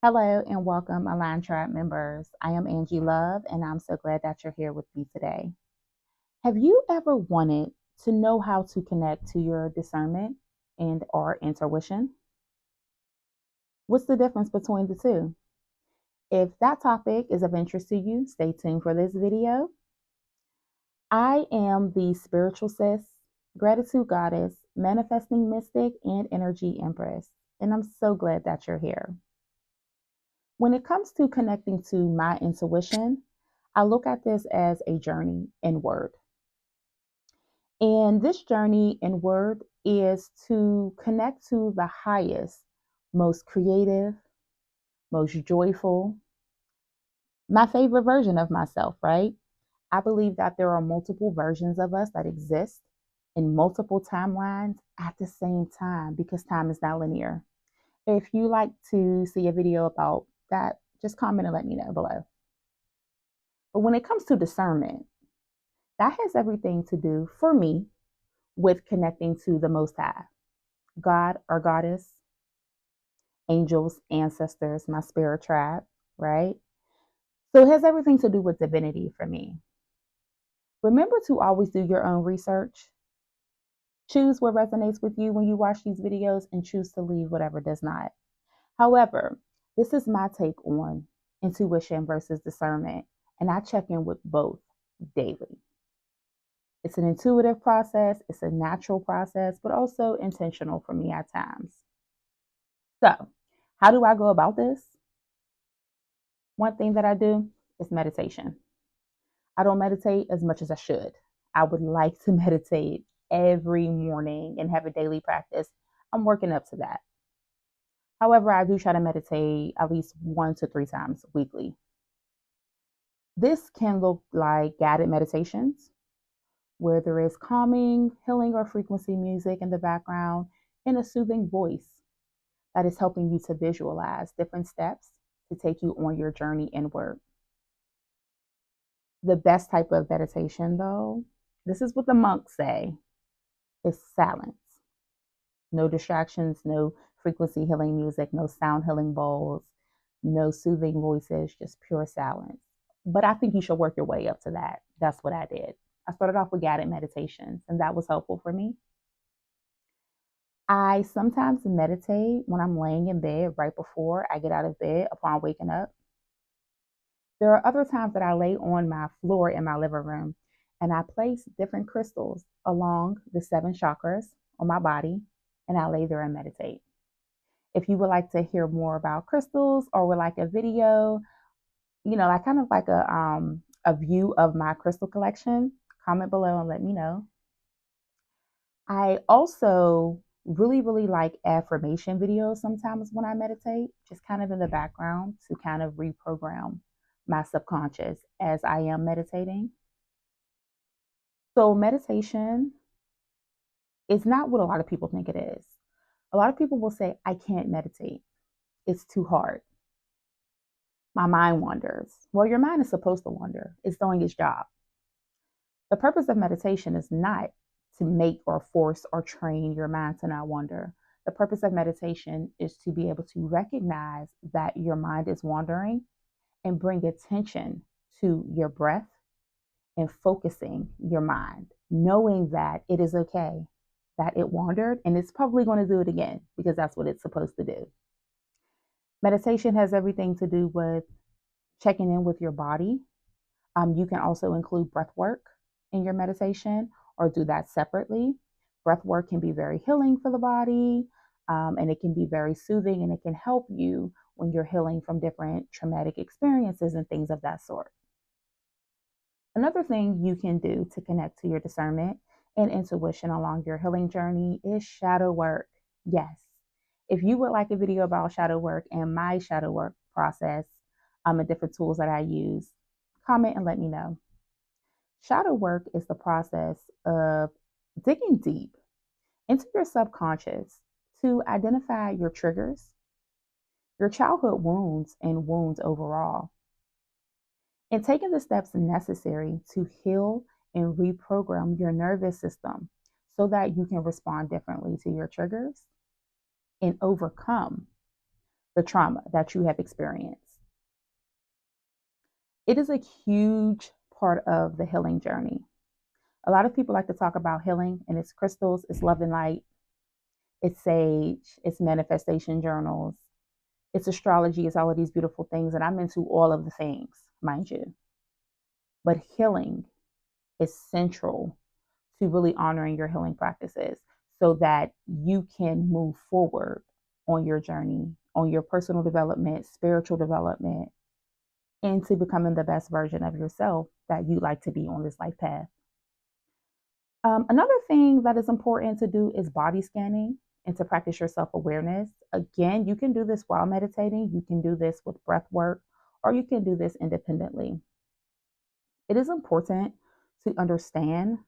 Hello and welcome, Align Tribe members. I am Angie Love, and I'm so glad that you're here with me today. Have you ever wanted to know how to connect to your discernment and/or intuition? What's the difference between the two? If that topic is of interest to you, stay tuned for this video. I am the spiritual sis, gratitude goddess, manifesting mystic, and energy empress, and I'm so glad that you're here. When it comes to connecting to my intuition, I look at this as a journey inward. And this journey inward is to connect to the highest, most creative, most joyful, my favorite version of myself, right? I believe that there are multiple versions of us that exist in multiple timelines at the same time because time is not linear. If you like to see a video about that, just comment and let me know below. But when it comes to discernment, that has everything to do for me with connecting to the Most High, God or Goddess, angels, ancestors, my spirit tribe, right? So it has everything to do with divinity for me. Remember to always do your own research. Choose what resonates with you when you watch these videos and choose to leave whatever does not. However, this is my take on intuition versus discernment, and I check in with both daily. It's an intuitive process, it's a natural process, but also intentional for me at times. So, how do I go about this? One thing that I do is meditation. I don't meditate as much as I should. I would like to meditate every morning and have a daily practice. I'm working up to that. However, I do try to meditate at least 1 to 3 times weekly. This can look like guided meditations, where there is calming, healing, or frequency music in the background and a soothing voice that is helping you to visualize different steps to take you on your journey inward. The best type of meditation, though, this is what the monks say, is silence. No distractions, no frequency healing music, no sound healing bowls, no soothing voices, just pure silence. But I think you should work your way up to that. That's what I did. I started off with guided meditations, and that was helpful for me. I sometimes meditate when I'm laying in bed right before I get out of bed upon waking up. There are other times that I lay on my floor in my living room and I place different crystals along the 7 chakras on my body and I lay there and meditate. If you would like to hear more about crystals or would like a video, I kind of like a view of my crystal collection, comment below and let me know. I also really like affirmation videos sometimes when I meditate, just kind of in the background to kind of reprogram my subconscious as I am meditating. So, meditation is not what a lot of people think it is. A lot of people will say, I can't meditate, it's too hard. My mind wanders. Well, your mind is supposed to wander, it's doing its job. The purpose of meditation is not to make or force or train your mind to not wander. The purpose of meditation is to be able to recognize that your mind is wandering and bring attention to your breath and focusing your mind, knowing that it is okay, that it wandered, and it's probably going to do it again because that's what it's supposed to do. Meditation has everything to do with checking in with your body. You can also include breath work in your meditation or do that separately. Breath work can be very healing for the body, and it can be very soothing, and it can help you when you're healing from different traumatic experiences and things of that sort. Another thing you can do to connect to your discernment and intuition along your healing journey is shadow work. Yes. If you would like a video about shadow work and my shadow work process, and different tools that I use, comment and let me know. Shadow work is the process of digging deep into your subconscious to identify your triggers, your childhood wounds, and wounds overall, and taking the steps necessary to heal and reprogram your nervous system so that you can respond differently to your triggers and overcome the trauma that you have experienced. It is a huge part of the healing journey. A lot of people like to talk about healing, and it's crystals, it's love and light, it's sage, it's manifestation journals, it's astrology, it's all of these beautiful things. And I'm into all of the things, mind you. But healing is central to really honoring your healing practices so that you can move forward on your journey, on your personal development, spiritual development, into becoming the best version of yourself that you like to be on this life path. Another thing that is important to do is body scanning and to practice your self awareness. Again, you can do this while meditating, you can do this with breath work, or you can do this independently. It is important to understand,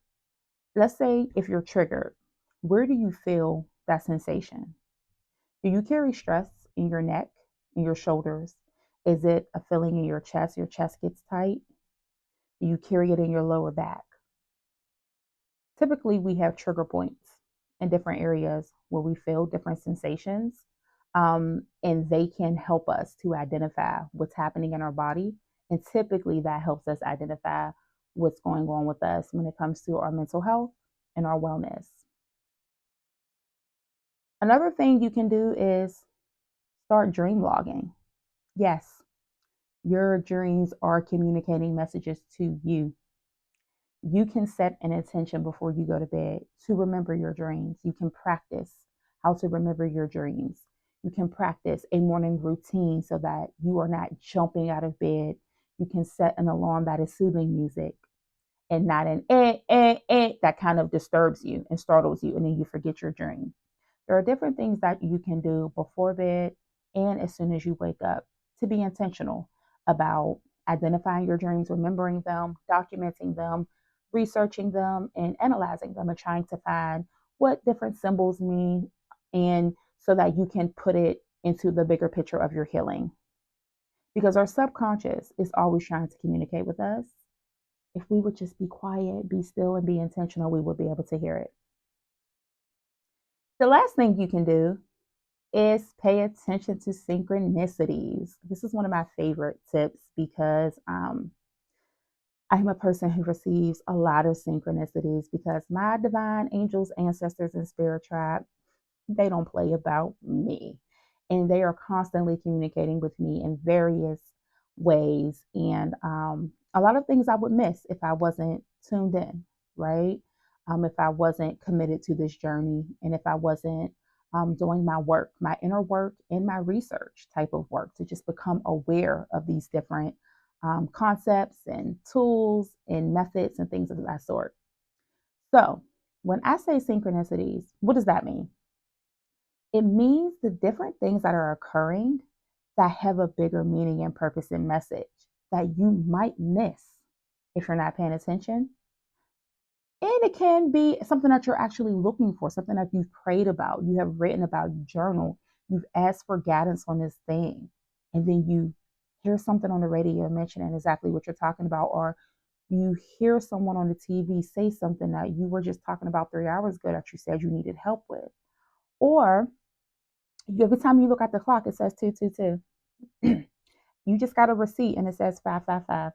let's say if you're triggered, where do you feel that sensation? Do you carry stress in your neck, in your shoulders? Is it a feeling in your chest? Your chest gets tight? Do you carry it in your lower back? Typically, we have trigger points in different areas where we feel different sensations, and they can help us to identify what's happening in our body. And typically, that helps us identify what's going on with us when it comes to our mental health and our wellness. Another thing you can do is start dream logging. Yes, your dreams are communicating messages to you. You can set an intention before you go to bed to remember your dreams. You can practice how to remember your dreams. You can practice a morning routine so that you are not jumping out of bed. You can set an alarm that is soothing music and not an that kind of disturbs you and startles you, and then you forget your dream. There are different things that you can do before bed and as soon as you wake up to be intentional about identifying your dreams, remembering them, documenting them, researching them, and analyzing them, and trying to find what different symbols mean, and so that you can put it into the bigger picture of your healing. Because our subconscious is always trying to communicate with us. If we would just be quiet, be still, and be intentional, we would be able to hear it. The last thing you can do is pay attention to synchronicities. This is one of my favorite tips because I'm a person who receives a lot of synchronicities because my divine angels, ancestors, and spirit tribe, they don't play about me. And they are constantly communicating with me in various ways. And a lot of things I would miss if I wasn't tuned in, right? If I wasn't committed to this journey, and if I wasn't doing my work, my inner work, and my research type of work to just become aware of these different concepts and tools and methods and things of that sort. So, when I say synchronicities, what does that mean? It means the different things that are occurring that have a bigger meaning and purpose and message that you might miss if you're not paying attention. And it can be something that you're actually looking for, something that you've prayed about, you have written about, you journal, you've asked for guidance on this thing, and then you hear something on the radio mentioning exactly what you're talking about, or you hear someone on the TV say something that you were just talking about 3 hours ago that you said you needed help with. Or every time you look at the clock, it says 222. You just got a receipt and it says 555.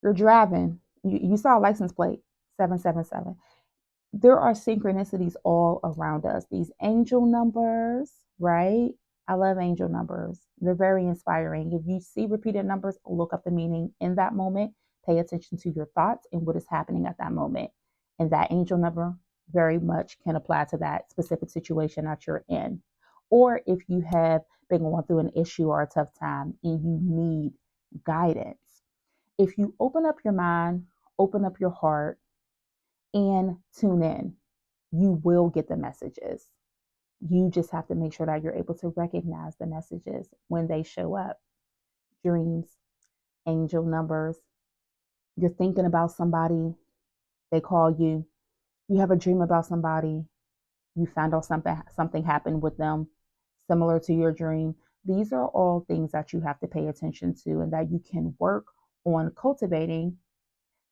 You're driving, you saw a license plate 777. There are synchronicities all around us. These angel numbers, right? I love angel numbers. They're very inspiring. If you see repeated numbers, look up the meaning in that moment. Pay attention to your thoughts and what is happening at that moment. And that angel number very much can apply to that specific situation that you're in. Or if you have been going through an issue or a tough time and you need guidance, if you open up your mind, open up your heart, and tune in, you will get the messages. You just have to make sure that you're able to recognize the messages when they show up. Dreams, angel numbers, you're thinking about somebody, they call you, you have a dream about somebody, you found out something happened with them similar to your dream. These are all things that you have to pay attention to and that you can work on cultivating,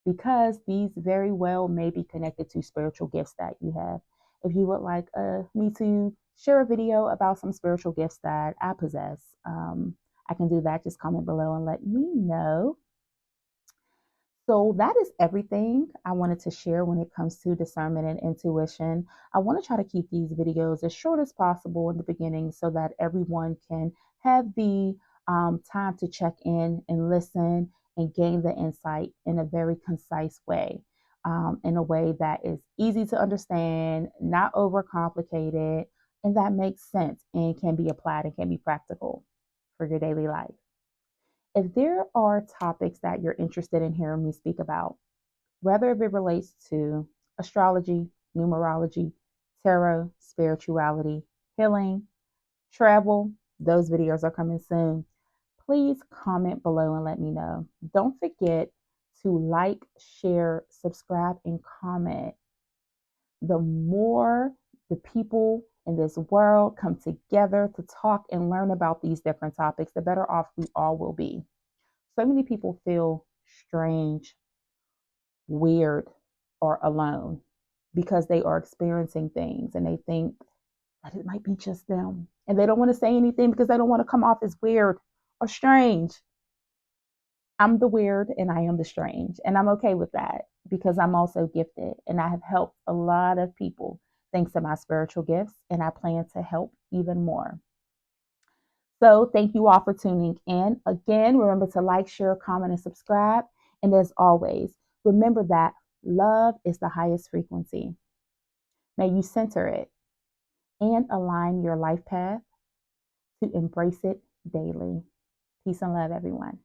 because these very well may be connected to spiritual gifts that you have. If you would like me to share a video about some spiritual gifts that I possess, I can do that. Just comment below and let me know. So that is everything I wanted to share when it comes to discernment and intuition. I want to try to keep these videos as short as possible in the beginning so that everyone can have the time to check in and listen and gain the insight in a very concise way, in a way that is easy to understand, not overcomplicated, and that makes sense and can be applied and can be practical for your daily life. If there are topics that you're interested in hearing me speak about, whether if it relates to astrology, numerology, tarot, spirituality, healing, travel, those videos are coming soon. Please comment below and let me know. Don't forget to like, share, subscribe, and comment. The more the people in this world come together to talk and learn about these different topics, the better off we all will be. So many people feel strange, weird, or alone because they are experiencing things and they think that it might be just them. And they don't want to say anything because they don't want to come off as weird or strange. I'm the weird and I am the strange. And I'm okay with that because I'm also gifted and I have helped a lot of people thanks to my spiritual gifts. And I plan to help even more. So thank you all for tuning in. Again, remember to like, share, comment, and subscribe. And as always, remember that love is the highest frequency. May you center it and align your life path to embrace it daily. Peace and love, everyone.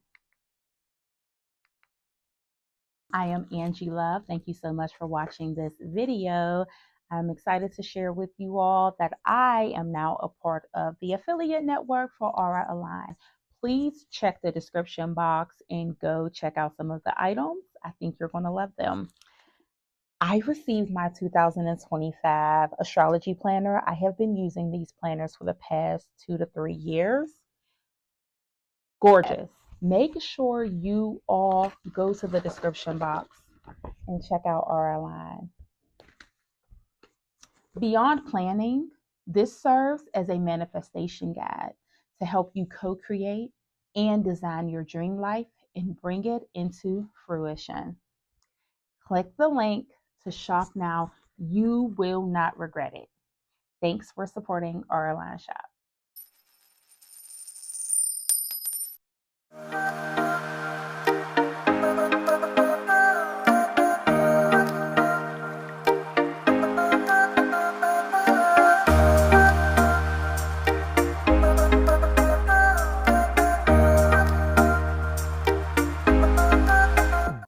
I am Angie Love. Thank you so much for watching this video. I'm excited to share with you all that I am now a part of the affiliate network for Aura Align. Please check the description box and go check out some of the items. I think you're going to love them. I received my 2025 astrology planner. I have been using these planners for the past 2 to 3 years. Gorgeous. Make sure you all go to the description box and check out Aura Align. Beyond planning, this serves as a manifestation guide to help you co-create and design your dream life and bring it into fruition. Click the link to shop now. You will not regret it. Thanks for supporting Aura Align Shop.